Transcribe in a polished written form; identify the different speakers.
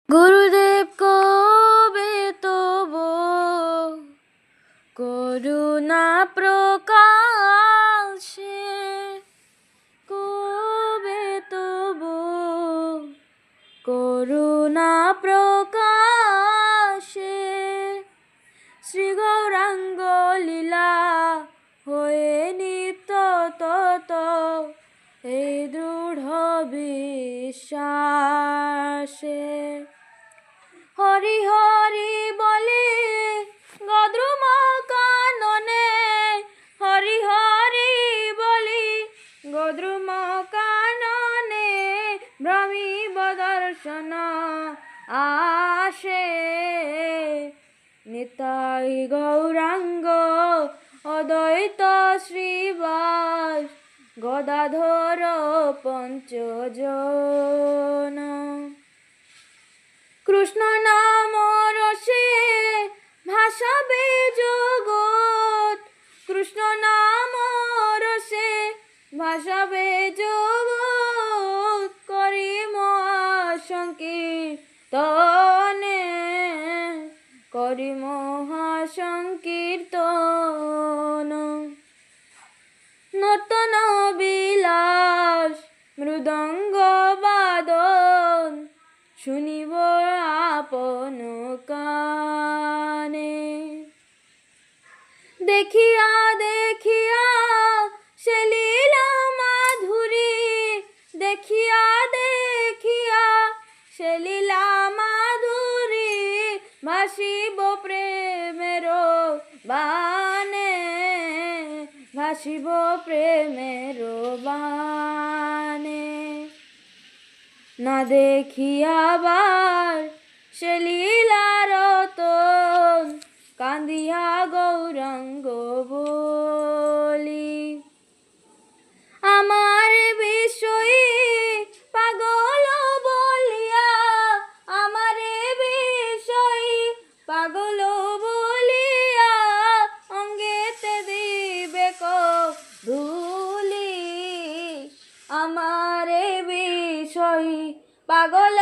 Speaker 1: গুরুদেব কবে তব করুণা প্রকাশে, কবে তব করুণা প্রকাশে, শ্রী গৌরাঙ্গ লীলা হয়ে নিত্য তত এই দৃঢ় বিশ্বাসে। হরি হরি বলে গদ্রুম কাননে, হরি হরি বলি গদ্রুম কাননে, ভ্রমিব দর্শন আসে। নিতাই গৌরাঙ্গ অদ্বৈত শ্রীবাস, গদাধর পঞ্চজন। কৃষ্ণ নাম রসে ভাসাবে জগৎ, কৃষ্ণ নাম রসে ভাসাবে জগৎ, করি মহাসংকীর্তনে, করি মহাসংকীর্তন। নর্তন বিলাস মৃদঙ্গ বাদন, শুনিব আপন কানে। দেখিয়া দেখিয়া সে লীলা মাধুরী, দেখিয়া দেখিয়া সে লীলা মাধুরী, ভাসিব প্রেমের বানে, ভাসিব প্রেমের বানে। না দেখিয়াবার সে লীলা রতন, কান্দিয়া গৌরাঙ্গ বলি, আমার বিষয়ী পাগল বলিয়া, আমার বিষয়ী পাগল বলিয়া, অঙ্গেতে দিবে ধুলি, আমার বিষয়ী পাগল